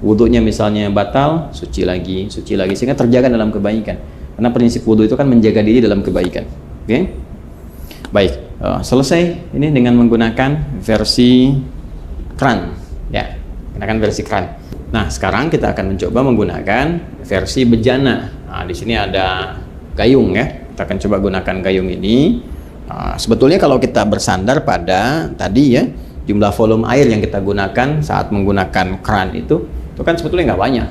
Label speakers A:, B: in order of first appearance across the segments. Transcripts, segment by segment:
A: wudhunya misalnya batal, suci lagi, sehingga terjaga dalam kebaikan. Karena prinsip wudhu itu kan menjaga diri dalam kebaikan. Oke? Baik, selesai ini dengan menggunakan versi kran, ya, gunakan versi kran. Nah, sekarang kita akan mencoba menggunakan versi bejana. Nah, di sini ada gayung ya. Kita akan coba gunakan gayung ini. Sebetulnya kalau kita bersandar pada tadi ya, jumlah volume air yang kita gunakan saat menggunakan kran itu kan sebetulnya nggak banyak.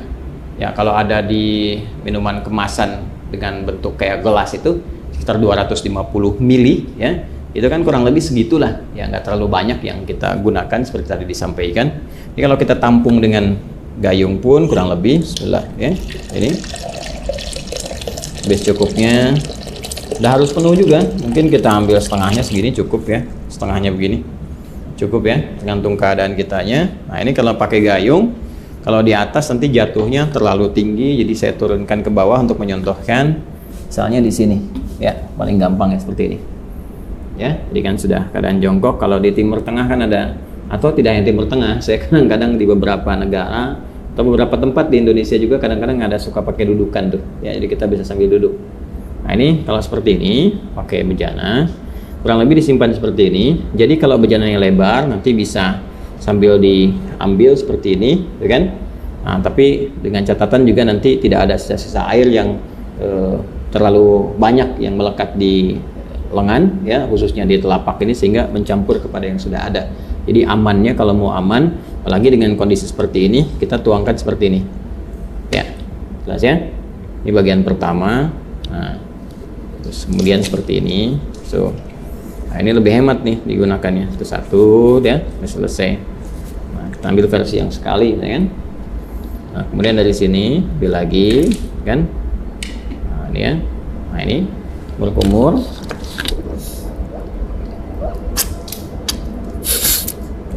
A: Ya, kalau ada di minuman kemasan dengan bentuk kayak gelas itu sekitar 250 mili ya. Itu kan kurang lebih segitulah. Ya, nggak terlalu banyak yang kita gunakan seperti tadi disampaikan. Jadi kalau kita tampung dengan gayung pun kurang lebih bismillah ya. Ini habis cukupnya. Udah harus penuh juga, mungkin kita ambil setengahnya segini cukup ya, setengahnya begini cukup ya, tergantung keadaan kitanya. Nah ini kalau pakai gayung, kalau di atas nanti jatuhnya terlalu tinggi, jadi saya turunkan ke bawah untuk menyontohkan, misalnya di sini ya, paling gampang ya seperti ini ya. Jadi kan sudah keadaan jongkok. Kalau di Timur Tengah kan ada, atau tidak yang Timur Tengah, saya kadang-kadang di beberapa negara atau beberapa tempat di Indonesia juga kadang-kadang ada suka pakai dudukan tuh ya, jadi kita bisa sambil duduk. Nah ini kalau seperti ini pakai bejana kurang lebih disimpan seperti ini. Jadi kalau bejananya lebar nanti bisa sambil diambil seperti ini ya kan. Nah, tapi dengan catatan juga nanti tidak ada sisa-sisa air yang terlalu banyak yang melekat di lengan ya, khususnya di telapak ini, sehingga mencampur kepada yang sudah ada. Jadi amannya kalau mau aman, apalagi dengan kondisi seperti ini, kita tuangkan seperti ini ya, jelas ya. Ini bagian pertama. Nah, terus kemudian seperti ini. Nah ini lebih hemat nih digunakannya. Itu satu ya, selesai. Nah, kita ambil versi yang sekali ya kan. Nah, kemudian dari sini ambil lagi kan. Nah, ini ya. Nah, ini kumur-kumur.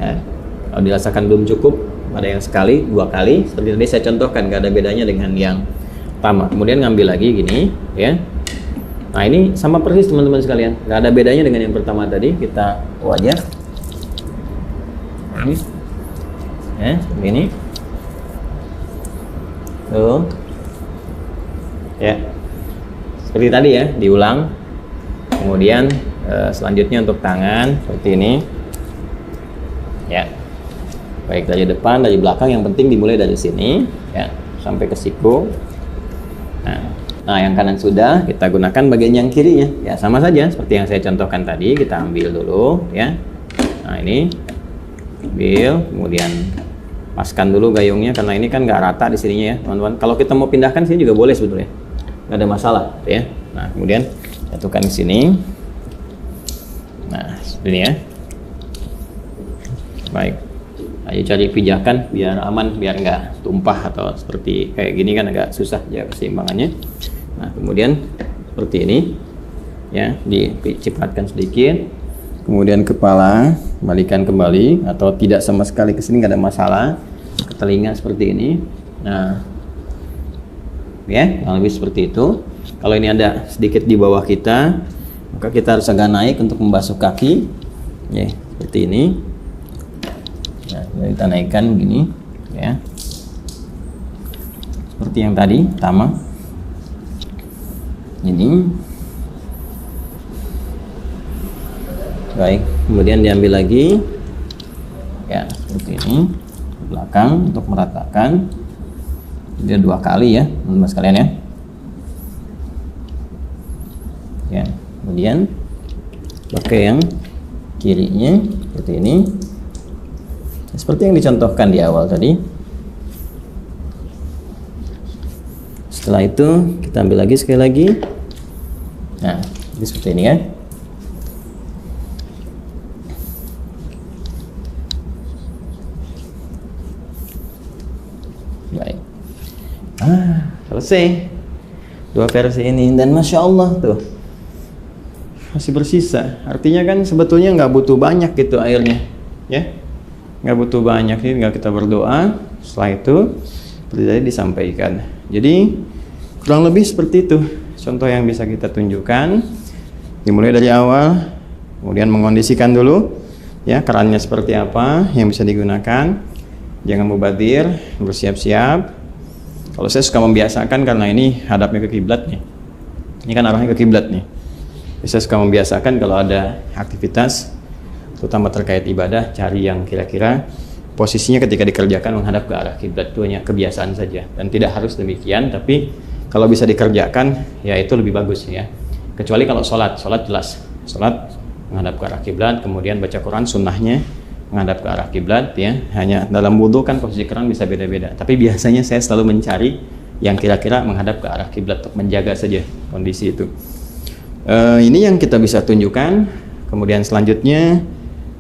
A: Ya. Kalau dirasakan belum cukup, ada yang sekali, dua kali. Seperti tadi saya contohkan, nggak ada bedanya dengan yang pertama. Kemudian ngambil lagi gini ya. Nah ini sama persis teman-teman sekalian, nggak ada bedanya dengan yang pertama tadi. Kita wajar ini ya, begini tuh ya, seperti tadi ya, diulang. Kemudian selanjutnya untuk tangan seperti ini ya, baik dari depan dari belakang, yang penting dimulai dari sini ya sampai ke siku. Nah, yang kanan sudah, kita gunakan bagian yang kirinya. Ya, sama saja seperti yang saya contohkan tadi. Kita ambil dulu ya. Nah, ini ambil, kemudian paskan dulu gayungnya, karena ini kan nggak rata di sininya ya, teman-teman. Kalau kita mau pindahkan sini juga boleh sebetulnya, nggak ada masalah ya. Nah, kemudian jatuhkan di sini. Nah, seperti ini ya. Baik. Ayo cari pijakan biar aman, biar nggak tumpah atau seperti kayak gini kan agak susah ya keseimbangannya. Nah, kemudian seperti ini ya, dicipratkan sedikit. Kemudian kepala balikan kembali, atau tidak sama sekali ke sini, nggak ada masalah. Ke telinga seperti ini. Nah, ya, kurang lebih seperti itu. Kalau ini ada sedikit di bawah kita, maka kita harus agak naik untuk membasuh kaki. Ya, seperti ini. Nah, kita naikkan begini ya, seperti yang tadi pertama ini. Baik, kemudian diambil lagi ya, seperti ini ke belakang untuk meratakan. Dia dua kali ya teman-teman sekalian ya. Ya, kemudian pakai yang kirinya seperti ini, seperti yang dicontohkan di awal tadi. Setelah itu kita ambil lagi sekali lagi. Nah, ini seperti ini ya. Baik. Selesai dua versi ini, dan masya Allah tuh masih bersisa. Artinya kan sebetulnya nggak butuh banyak gitu airnya ya. Nggak butuh banyak, ini tinggal kita berdoa. Setelah itu seperti tadi disampaikan. Jadi kurang lebih seperti itu contoh yang bisa kita tunjukkan. Dimulai dari awal, kemudian mengondisikan dulu ya kerannya seperti apa yang bisa digunakan. Jangan mubadzir, bersiap-siap. Kalau saya suka membiasakan karena ini hadapnya ke kiblat nih. Ini kan arahnya ke kiblat nih. Saya suka membiasakan kalau ada aktivitas terutama terkait ibadah, cari yang kira-kira posisinya ketika dikerjakan menghadap ke arah kiblat. Itu hanya kebiasaan saja dan tidak harus demikian, tapi kalau bisa dikerjakan ya itu lebih bagus ya. Kecuali kalau sholat jelas. Sholat menghadap ke arah kiblat, kemudian baca Quran sunnahnya menghadap ke arah kiblat ya. Hanya dalam wudhu kan posisi Quran bisa beda-beda. Tapi biasanya saya selalu mencari yang kira-kira menghadap ke arah kiblat untuk menjaga saja kondisi itu. Ini yang kita bisa tunjukkan. Kemudian selanjutnya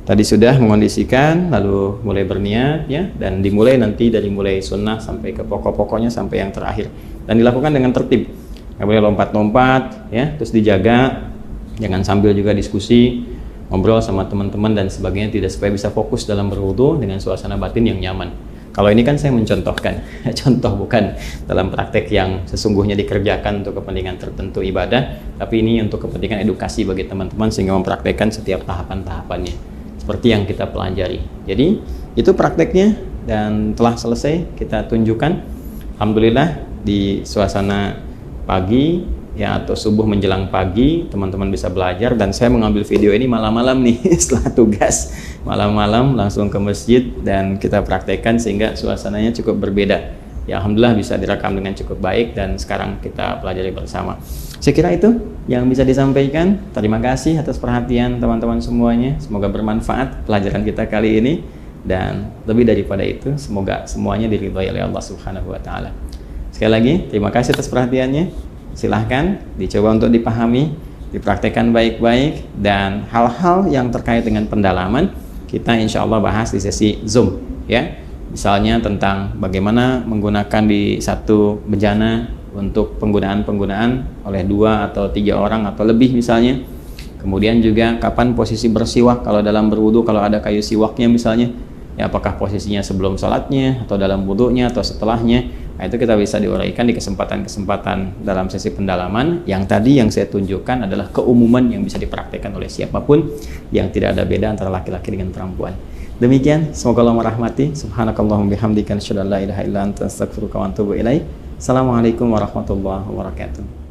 A: tadi sudah mengondisikan, lalu mulai berniat ya, dan dimulai nanti dari mulai sunnah sampai ke pokok-pokoknya sampai yang terakhir. Dan dilakukan dengan tertib. Nggak boleh lompat-lompat ya, terus dijaga. Jangan sambil juga diskusi, ngobrol sama teman-teman dan sebagainya, tidak, supaya bisa fokus dalam berwudu dengan suasana batin yang nyaman. Kalau ini kan saya mencontohkan, contoh bukan dalam praktek yang sesungguhnya dikerjakan untuk kepentingan tertentu ibadah, tapi ini untuk kepentingan edukasi bagi teman-teman sehingga mempraktekkan setiap tahapan-tahapannya seperti yang kita pelajari. Jadi itu prakteknya dan telah selesai kita tunjukkan. Alhamdulillah di suasana pagi ya, atau subuh menjelang pagi teman-teman bisa belajar, dan saya mengambil video ini malam-malam nih setelah tugas, malam-malam langsung ke masjid dan kita praktekkan sehingga suasananya cukup berbeda ya. Alhamdulillah bisa direkam dengan cukup baik dan sekarang kita pelajari bersama. Saya kira itu yang bisa disampaikan. Terima kasih atas perhatian teman-teman semuanya, semoga bermanfaat pelajaran kita kali ini, dan lebih daripada itu semoga semuanya diridhai oleh Allah Subhanahu wa taala. Sekali lagi terima kasih atas perhatiannya. Silahkan dicoba untuk dipahami, dipraktekkan baik-baik, dan hal-hal yang terkait dengan pendalaman kita insya Allah bahas di sesi Zoom ya. Misalnya tentang bagaimana menggunakan di satu bejana untuk penggunaan oleh 2 atau 3 orang atau lebih misalnya. Kemudian juga kapan posisi bersiwak kalau dalam berwudu, kalau ada kayu siwaknya misalnya ya, apakah posisinya sebelum sholatnya atau dalam wudunya atau setelahnya. Nah, itu kita bisa diuraikan di kesempatan-kesempatan dalam sesi pendalaman. Yang tadi yang saya tunjukkan adalah keumuman yang bisa dipraktikkan oleh siapapun, yang tidak ada beda antara laki-laki dengan perempuan. Demikian, semoga Allah merahmati. Subhanakallahumma bihamdika asyhadu an la ilaha illa anta astaghfiruka wa atubu ilaik. Assalamualaikum warahmatullahi wabarakatuh.